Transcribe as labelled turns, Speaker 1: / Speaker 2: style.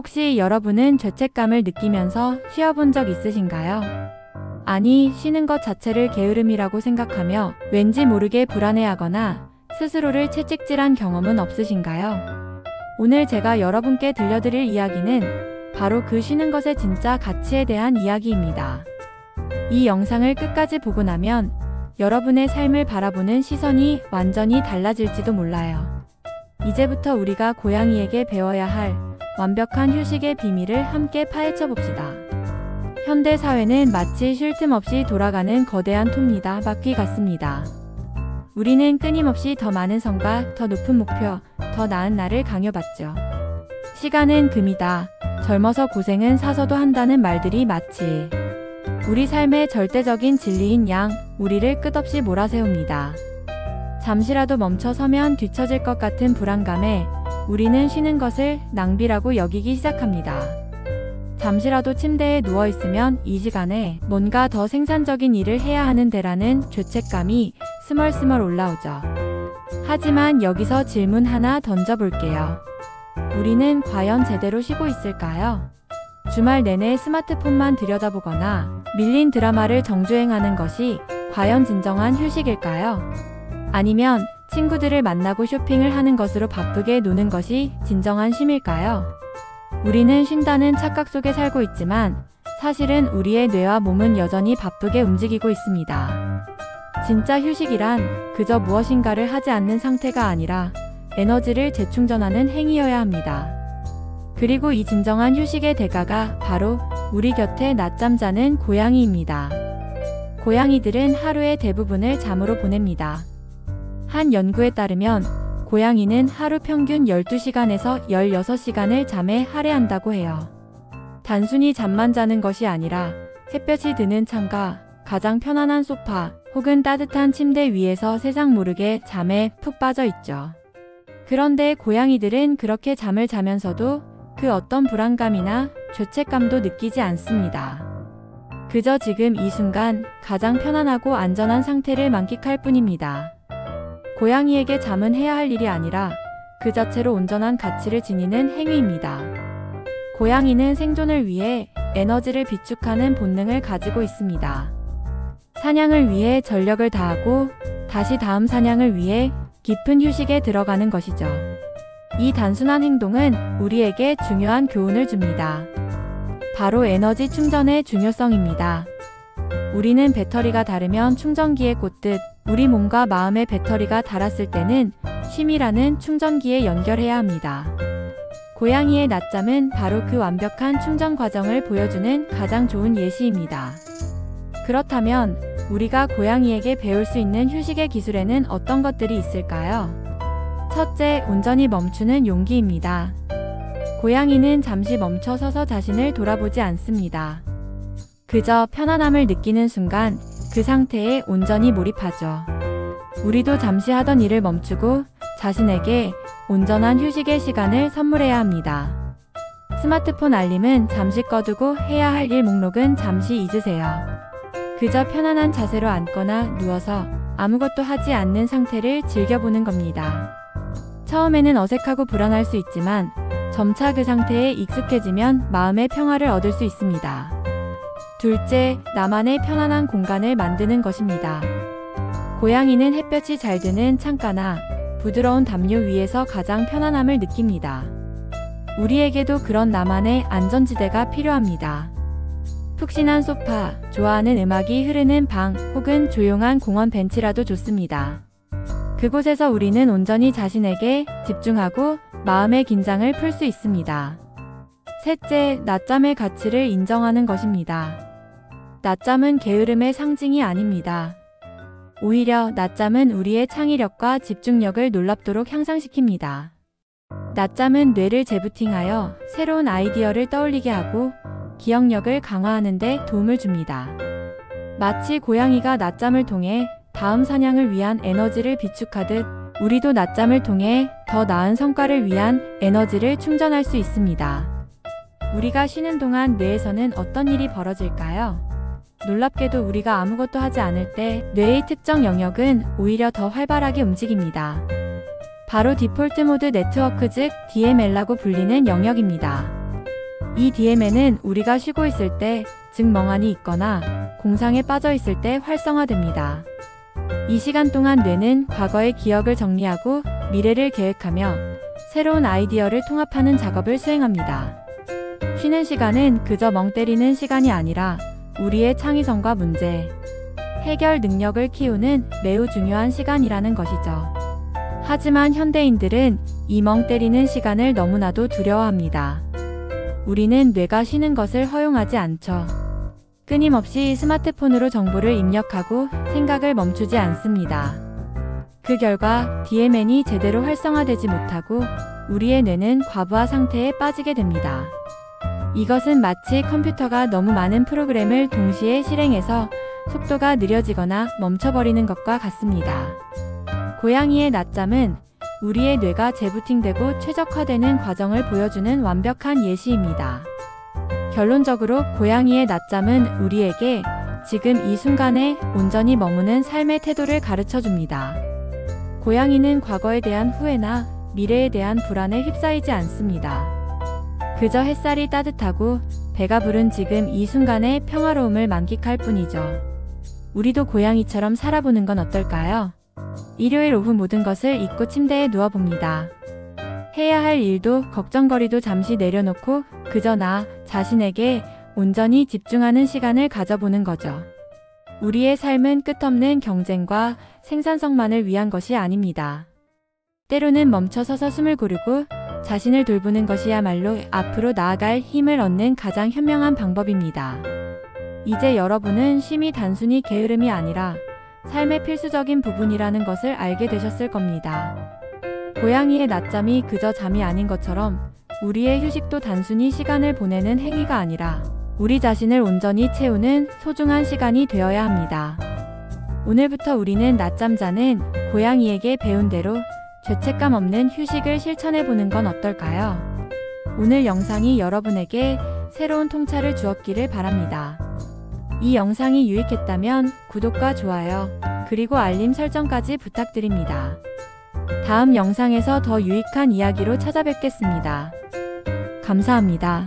Speaker 1: 혹시 여러분은 죄책감을 느끼면서 쉬어본 적 있으신가요? 아니, 쉬는 것 자체를 게으름이라고 생각하며 왠지 모르게 불안해하거나 스스로를 채찍질한 경험은 없으신가요? 오늘 제가 여러분께 들려드릴 이야기는 바로 그 쉬는 것의 진짜 가치에 대한 이야기입니다. 이 영상을 끝까지 보고 나면 여러분의 삶을 바라보는 시선이 완전히 달라질지도 몰라요. 이제부터 우리가 고양이에게 배워야 할 완벽한 휴식의 비밀을 함께 파헤쳐 봅시다. 현대 사회는 마치 쉴 틈 없이 돌아가는 거대한 토미다 바퀴 같습니다. 우리는 끊임없이 더 많은 성과, 더 높은 목표, 더 나은 나를 강요받죠. 시간은 금이다. 젊어서 고생은 사서도 한다는 말들이 마치 우리 삶의 절대적인 진리인 양 우리를 끝없이 몰아세웁니다. 잠시라도 멈춰 서면 뒤처질 것 같은 불안감에 우리는 쉬는 것을 낭비라고 여기기 시작합니다. 잠시라도 침대에 누워있으면 이 시간에 뭔가 더 생산적인 일을 해야 하는데라는 죄책감이 스멀스멀 올라오죠. 하지만 여기서 질문 하나 던져볼게요. 우리는 과연 제대로 쉬고 있을까요? 주말 내내 스마트폰만 들여다보거나 밀린 드라마를 정주행하는 것이 과연 진정한 휴식일까요? 아니면 친구들을 만나고 쇼핑을 하는 것으로 바쁘게 노는 것이 진정한 쉼일까요? 우리는 쉰다는 착각 속에 살고 있지만 사실은 우리의 뇌와 몸은 여전히 바쁘게 움직이고 있습니다. 진짜 휴식이란 그저 무엇인가를 하지 않는 상태가 아니라 에너지를 재충전하는 행위여야 합니다. 그리고 이 진정한 휴식의 대가가 바로 우리 곁에 낮잠 자는 고양이입니다. 고양이들은 하루의 대부분을 잠으로 보냅니다. 한 연구에 따르면 고양이는 하루 평균 12시간에서 16시간을 잠에 할애한다고 해요. 단순히 잠만 자는 것이 아니라 햇볕이 드는 창가, 가장 편안한 소파 혹은 따뜻한 침대 위에서 세상 모르게 잠에 푹 빠져 있죠. 그런데 고양이들은 그렇게 잠을 자면서도 그 어떤 불안감이나 죄책감도 느끼지 않습니다. 그저 지금 이 순간 가장 편안하고 안전한 상태를 만끽할 뿐입니다. 고양이에게 잠은 해야 할 일이 아니라 그 자체로 온전한 가치를 지니는 행위입니다. 고양이는 생존을 위해 에너지를 비축하는 본능을 가지고 있습니다. 사냥을 위해 전력을 다하고 다시 다음 사냥을 위해 깊은 휴식에 들어가는 것이죠. 이 단순한 행동은 우리에게 중요한 교훈을 줍니다. 바로 에너지 충전의 중요성입니다. 우리는 배터리가 닳으면 충전기에 꽂듯 우리 몸과 마음의 배터리가 닳았을 때는 쉼이라는 충전기에 연결해야 합니다. 고양이의 낮잠은 바로 그 완벽한 충전 과정을 보여주는 가장 좋은 예시입니다. 그렇다면 우리가 고양이에게 배울 수 있는 휴식의 기술에는 어떤 것들이 있을까요? 첫째, 온전히 멈추는 용기입니다. 고양이는 잠시 멈춰 서서 자신을 돌아보지 않습니다. 그저 편안함을 느끼는 순간 그 상태에 온전히 몰입하죠. 우리도 잠시 하던 일을 멈추고 자신에게 온전한 휴식의 시간을 선물해야 합니다. 스마트폰 알림은 잠시 꺼두고 해야 할 일 목록은 잠시 잊으세요. 그저 편안한 자세로 앉거나 누워서 아무것도 하지 않는 상태를 즐겨보는 겁니다. 처음에는 어색하고 불안할 수 있지만 점차 그 상태에 익숙해지면 마음의 평화를 얻을 수 있습니다. 둘째, 나만의 편안한 공간을 만드는 것입니다. 고양이는 햇볕이 잘 드는 창가나 부드러운 담요 위에서 가장 편안함을 느낍니다. 우리에게도 그런 나만의 안전지대가 필요합니다. 푹신한 소파, 좋아하는 음악이 흐르는 방 혹은 조용한 공원 벤치라도 좋습니다. 그곳에서 우리는 온전히 자신에게 집중하고 마음의 긴장을 풀 수 있습니다. 셋째, 낮잠의 가치를 인정하는 것입니다. 낮잠은 게으름의 상징이 아닙니다. 오히려 낮잠은 우리의 창의력과 집중력을 놀랍도록 향상시킵니다. 낮잠은 뇌를 재부팅하여 새로운 아이디어를 떠올리게 하고 기억력을 강화하는 데 도움을 줍니다. 마치 고양이가 낮잠을 통해 다음 사냥을 위한 에너지를 비축하듯 우리도 낮잠을 통해 더 나은 성과를 위한 에너지를 충전할 수 있습니다. 우리가 쉬는 동안 뇌에서는 어떤 일이 벌어질까요? 놀랍게도 우리가 아무것도 하지 않을 때 뇌의 특정 영역은 오히려 더 활발하게 움직입니다. 바로 디폴트 모드 네트워크 즉 DML라고 불리는 영역입니다. 이 DMN은 우리가 쉬고 있을 때, 즉 멍하니 있거나 공상에 빠져 있을 때 활성화됩니다. 이 시간 동안 뇌는 과거의 기억을 정리하고 미래를 계획하며 새로운 아이디어를 통합하는 작업을 수행합니다. 쉬는 시간은 그저 멍 때리는 시간이 아니라 우리의 창의성과 문제 해결 능력을 키우는 매우 중요한 시간이라는 것이죠. 하지만 현대인들은 이 멍 때리는 시간을 너무나도 두려워합니다. 우리는 뇌가 쉬는 것을 허용하지 않죠. 끊임없이 스마트폰으로 정보를 입력하고 생각을 멈추지 않습니다. 그 결과 DMN이 제대로 활성화되지 못하고 우리의 뇌는 과부하 상태에 빠지게 됩니다. 이것은 마치 컴퓨터가 너무 많은 프로그램을 동시에 실행해서 속도가 느려지거나 멈춰버리는 것과 같습니다. 고양이의 낮잠은 우리의 뇌가 재부팅되고 최적화되는 과정을 보여주는 완벽한 예시입니다. 결론적으로 고양이의 낮잠은 우리에게 지금 이 순간에 온전히 머무는 삶의 태도를 가르쳐 줍니다. 고양이는 과거에 대한 후회나 미래에 대한 불안에 휩싸이지 않습니다. 그저 햇살이 따뜻하고 배가 부른 지금 이 순간의 평화로움을 만끽할 뿐이죠. 우리도 고양이처럼 살아보는 건 어떨까요? 일요일 오후 모든 것을 잊고 침대에 누워봅니다. 해야 할 일도 걱정거리도 잠시 내려놓고 그저 나 자신에게 온전히 집중하는 시간을 가져보는 거죠. 우리의 삶은 끝없는 경쟁과 생산성만을 위한 것이 아닙니다. 때로는 멈춰서서 숨을 고르고 자신을 돌보는 것이야말로 앞으로 나아갈 힘을 얻는 가장 현명한 방법입니다. 이제 여러분은 쉼이 단순히 게으름이 아니라 삶의 필수적인 부분이라는 것을 알게 되셨을 겁니다. 고양이의 낮잠이 그저 잠이 아닌 것처럼 우리의 휴식도 단순히 시간을 보내는 행위가 아니라 우리 자신을 온전히 채우는 소중한 시간이 되어야 합니다. 오늘부터 우리는 낮잠 자는 고양이에게 배운 대로 죄책감 없는 휴식을 실천해보는 건 어떨까요? 오늘 영상이 여러분에게 새로운 통찰을 주었기를 바랍니다. 이 영상이 유익했다면 구독과 좋아요, 그리고 알림 설정까지 부탁드립니다. 다음 영상에서 더 유익한 이야기로 찾아뵙겠습니다. 감사합니다.